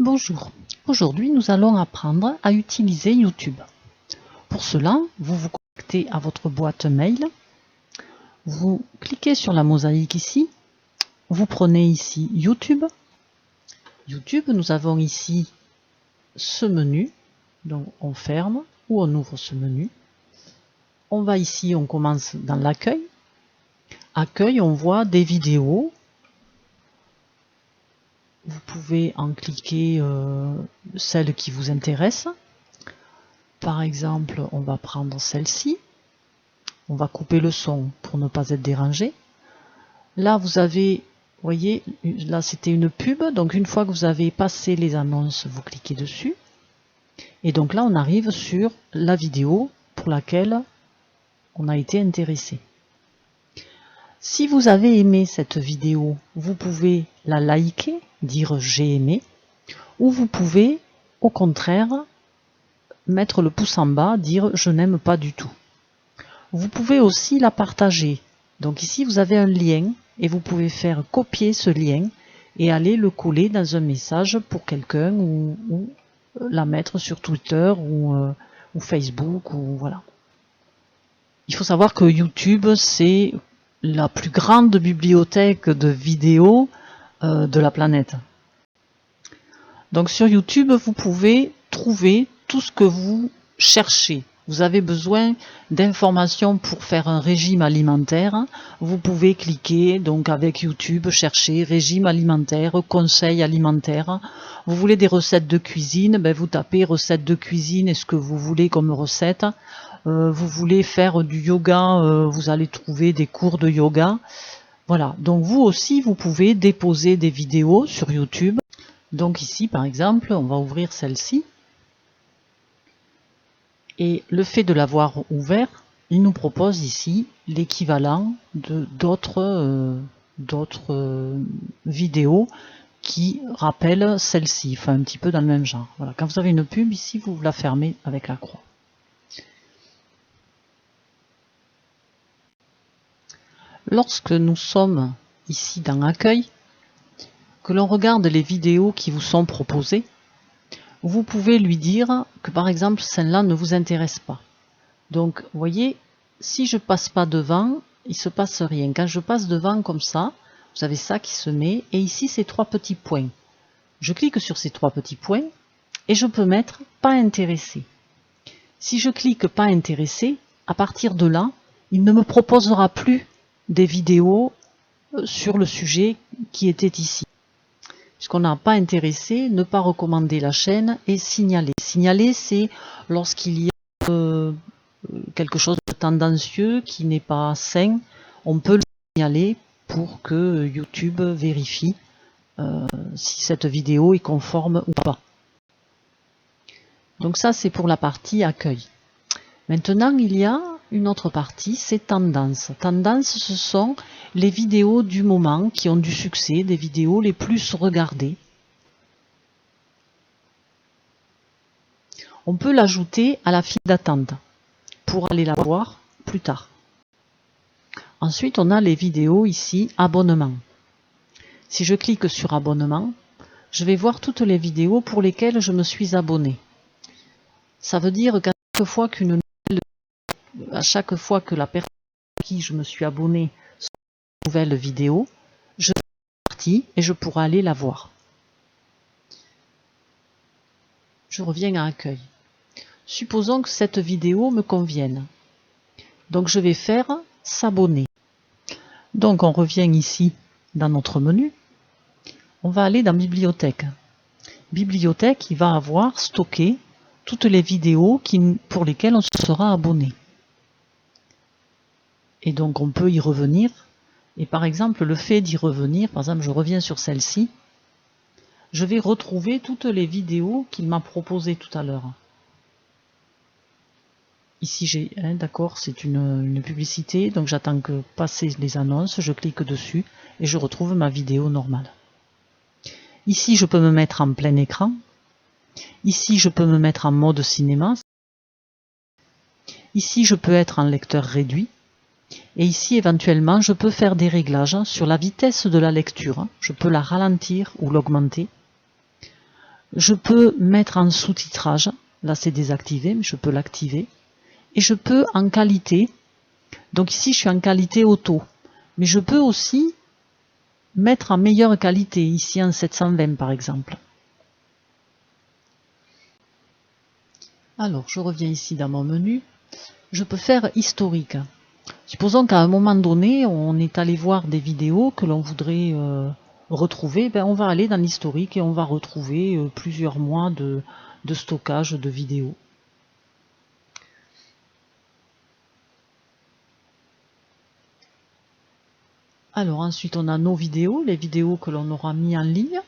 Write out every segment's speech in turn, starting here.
Bonjour, aujourd'hui nous allons apprendre à utiliser YouTube. Pour cela, vous vous connectez à votre boîte mail, vous cliquez sur la mosaïque ici, vous prenez ici YouTube. YouTube, nous avons ici ce menu, donc on ferme ou on ouvre ce menu. On va ici, on commence dans l'accueil. Accueil, on voit des vidéos. Vous pouvez en cliquer celle qui vous intéresse. Par exemple, on va prendre celle-ci. On va couper le son pour ne pas être dérangé. Là, vous avez, vous voyez, là c'était une pub. Donc une fois que vous avez passé les annonces, vous cliquez dessus. Et donc là, on arrive sur la vidéo pour laquelle on a été intéressé. Si vous avez aimé cette vidéo, vous pouvez la liker, dire j'ai aimé, ou vous pouvez au contraire mettre le pouce en bas, dire je n'aime pas du tout. Vous pouvez aussi la partager. Donc ici vous avez un lien et vous pouvez faire copier ce lien et aller le coller dans un message pour quelqu'un ou la mettre sur Twitter ou Facebook ou voilà. Il faut savoir que YouTube c'est la plus grande bibliothèque de vidéos de la planète. Donc sur YouTube, vous pouvez trouver tout ce que vous cherchez. Vous avez besoin d'informations pour faire un régime alimentaire. Vous pouvez cliquer donc avec YouTube, chercher régime alimentaire, conseils alimentaires. Vous voulez des recettes de cuisine, ben vous tapez recettes de cuisine et ce que vous voulez comme recette. Vous voulez faire du yoga, vous allez trouver des cours de yoga. Voilà, donc vous aussi, vous pouvez déposer des vidéos sur YouTube. Donc ici, par exemple, on va ouvrir celle-ci. Et le fait de l'avoir ouvert, il nous propose ici l'équivalent de d'autres vidéos qui rappellent celle-ci, enfin un petit peu dans le même genre. Voilà, quand vous avez une pub, ici, vous la fermez avec la croix. Lorsque nous sommes ici dans Accueil, que l'on regarde les vidéos qui vous sont proposées, vous pouvez lui dire que par exemple celle-là ne vous intéresse pas. Donc vous voyez, si je passe pas devant, il se passe rien. Quand je passe devant comme ça, vous avez ça qui se met et ici ces trois petits points. Je clique sur ces trois petits points et je peux mettre pas intéressé. Si je clique pas intéressé, à partir de là, il ne me proposera plus des vidéos sur le sujet qui était ici. Puisqu'on n'a pas intéressé, ne pas recommander la chaîne et signaler. Signaler, c'est lorsqu'il y a quelque chose de tendancieux qui n'est pas sain, on peut le signaler pour que YouTube vérifie si cette vidéo est conforme ou pas. Donc ça, c'est pour la partie accueil. Maintenant, il y a une autre partie, c'est tendance. Tendance, ce sont les vidéos du moment qui ont du succès, des vidéos les plus regardées. On peut l'ajouter à la file d'attente pour aller la voir plus tard. Ensuite, on a les vidéos ici, abonnement. Si je clique sur abonnement, je vais voir toutes les vidéos pour lesquelles je me suis abonné. Ça veut dire qu'à chaque fois que la personne à qui je me suis abonné sur une nouvelle vidéo, je fais partie et je pourrai aller la voir. Je reviens à accueil. Supposons que cette vidéo me convienne. Donc je vais faire s'abonner. Donc on revient ici dans notre menu. On va aller dans bibliothèque. Bibliothèque, il va avoir stocké toutes les vidéos pour lesquelles on se sera abonné. Et donc on peut y revenir. Et par exemple, le fait d'y revenir, par exemple, je reviens sur celle-ci, je vais retrouver toutes les vidéos qu'il m'a proposées tout à l'heure. Ici, j'ai, d'accord, c'est une publicité, donc j'attends que passer les annonces, je clique dessus et je retrouve ma vidéo normale. Ici, je peux me mettre en plein écran. Ici, je peux me mettre en mode cinéma. Ici, je peux être en lecteur réduit. Et ici, éventuellement, je peux faire des réglages sur la vitesse de la lecture. Je peux la ralentir ou l'augmenter. Je peux mettre en sous-titrage, là c'est désactivé, mais je peux l'activer. Et je peux en qualité, donc ici je suis en qualité auto, mais je peux aussi mettre en meilleure qualité, ici en 720 par exemple. Alors je reviens ici dans mon menu, je peux faire historique. Supposons qu'à un moment donné, on est allé voir des vidéos que l'on voudrait retrouver, ben on va aller dans l'historique et on va retrouver plusieurs mois de stockage de vidéos. Alors ensuite on a nos vidéos, les vidéos que l'on aura mis en ligne.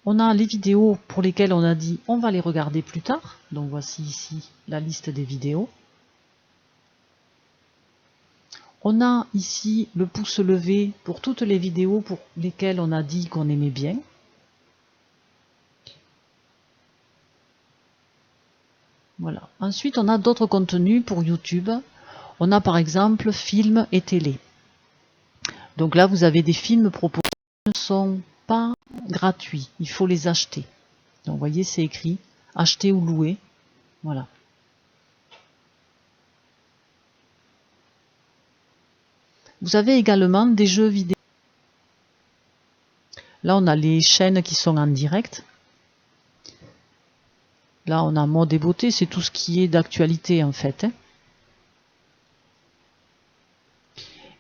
On a les vidéos pour lesquelles on a dit on va les regarder plus tard. Donc voici ici la liste des vidéos. On a ici le pouce levé pour toutes les vidéos pour lesquelles on a dit qu'on aimait bien. Voilà. Ensuite, on a d'autres contenus pour YouTube. On a par exemple films et télé. Donc là, vous avez des films proposés qui ne sont pas gratuits. Il faut les acheter. Donc vous voyez, c'est écrit acheter ou louer. Voilà. Vous avez également des jeux vidéo. Là, on a les chaînes qui sont en direct. Là, on a mode et beauté, c'est tout ce qui est d'actualité en fait.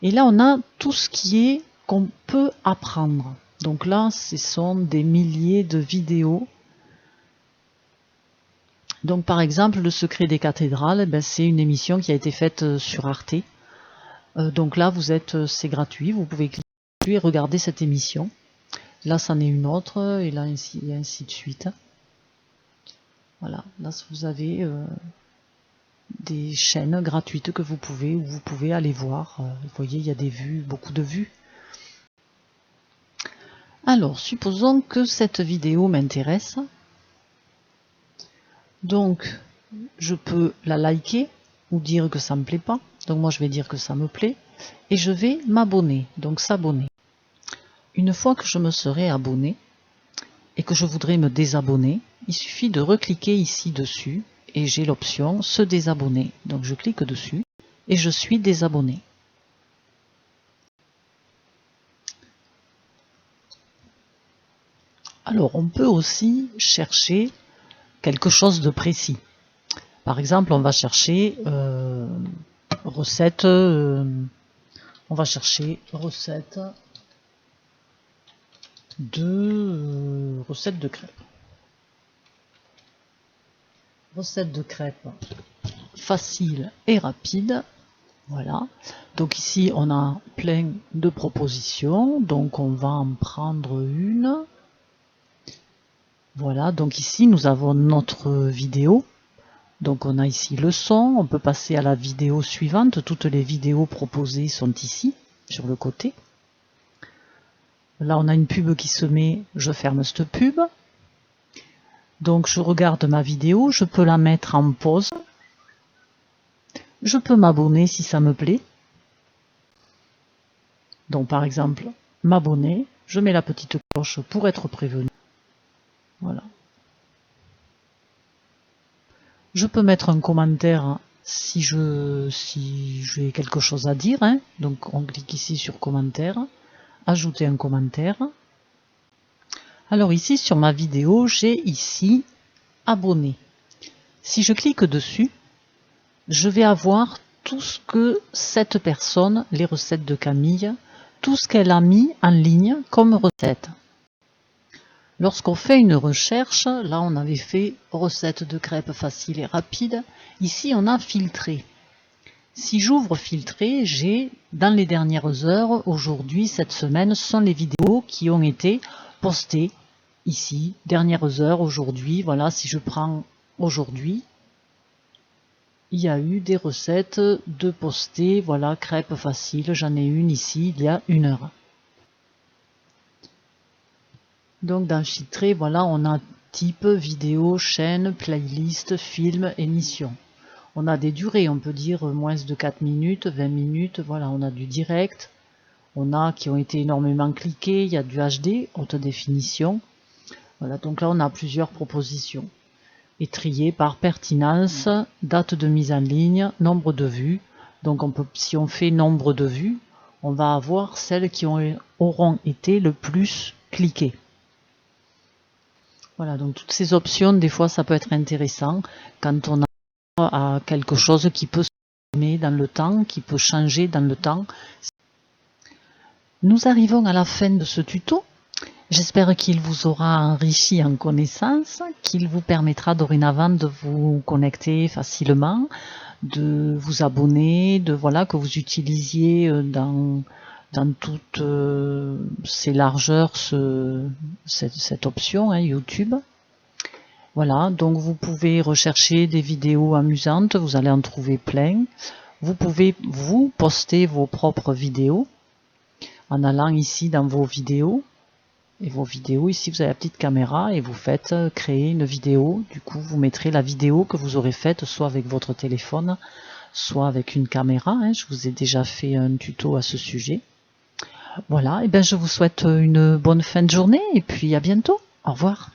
Et là, on a tout ce qui est qu'on peut apprendre. Donc là, ce sont des milliers de vidéos. Donc par exemple, Le secret des cathédrales, ben, c'est une émission qui a été faite sur Arte. Donc là, c'est gratuit, vous pouvez cliquer dessus et regarder cette émission. Là, c'en est une autre, et là, et ainsi de suite. Voilà, là, vous avez des chaînes gratuites où vous pouvez aller voir. Vous voyez, il y a des vues, beaucoup de vues. Alors, supposons que cette vidéo m'intéresse. Donc, je peux la liker ou dire que ça me plaît pas. Donc moi, je vais dire que ça me plaît. Et je vais m'abonner, donc s'abonner. Une fois que je me serai abonné et que je voudrais me désabonner, il suffit de recliquer ici dessus et j'ai l'option se désabonner. Donc je clique dessus et je suis désabonné. Alors on peut aussi chercher quelque chose de précis. Par exemple, on va chercher recette. On va chercher recette de crêpes. Recette de crêpes facile et rapide. Voilà. Donc ici, on a plein de propositions. Donc on va en prendre une. Voilà. Donc ici, nous avons notre vidéo. Donc on a ici le son. On peut passer à la vidéo suivante. Toutes les vidéos proposées sont ici, sur le côté. Là, on a une pub qui se met. Je ferme cette pub. Donc je regarde ma vidéo, je peux la mettre en pause. Je peux m'abonner si ça me plaît. Donc par exemple, m'abonner, je mets la petite cloche pour être prévenu. Voilà. Je peux mettre un commentaire si j'ai quelque chose à dire. Hein. Donc on clique ici sur commentaire, ajouter un commentaire. Alors ici sur ma vidéo, j'ai ici abonné. Si je clique dessus, je vais avoir tout ce que cette personne, les recettes de Camille, tout ce qu'elle a mis en ligne comme recette. Lorsqu'on fait une recherche, là on avait fait recette de crêpes facile et rapide. Ici on a filtré. Si j'ouvre filtrer, j'ai dans les dernières heures, aujourd'hui, cette semaine, ce sont les vidéos qui ont été postées ici, dernières heures, aujourd'hui. Voilà, si je prends aujourd'hui, il y a eu des recettes de postées, voilà, crêpes faciles, j'en ai une ici il y a 1 heure. Donc dans filtrer, voilà, on a type vidéo, chaîne, playlist, film, émission. On a des durées, on peut dire moins de 4 minutes, 20 minutes, voilà, on a du direct, On a qui ont été énormément cliqués, il y a du HD, haute définition. Voilà, donc là on a plusieurs propositions. Et triées par pertinence, date de mise en ligne, nombre de vues. Donc si on fait nombre de vues, on va avoir celles qui auront été le plus cliquées. Voilà, donc toutes ces options, des fois ça peut être intéressant quand on a quelque chose qui peut se mettre dans le temps, qui peut changer dans le temps. Nous arrivons à la fin de ce tuto. J'espère qu'il vous aura enrichi en connaissances, qu'il vous permettra dorénavant de vous connecter facilement, de vous abonner, que vous utilisiez dans toutes ces largeurs cette option YouTube. Voilà, donc vous pouvez rechercher des vidéos amusantes, vous allez en trouver plein. Vous pouvez vous poster vos propres vidéos en allant ici dans vos vidéos. Et vos vidéos, ici vous avez la petite caméra et vous faites créer une vidéo. Du coup, vous mettrez la vidéo que vous aurez faite soit avec votre téléphone, soit avec une caméra. Je vous ai déjà fait un tuto à ce sujet. Voilà, et bien je vous souhaite une bonne fin de journée et puis à bientôt. Au revoir.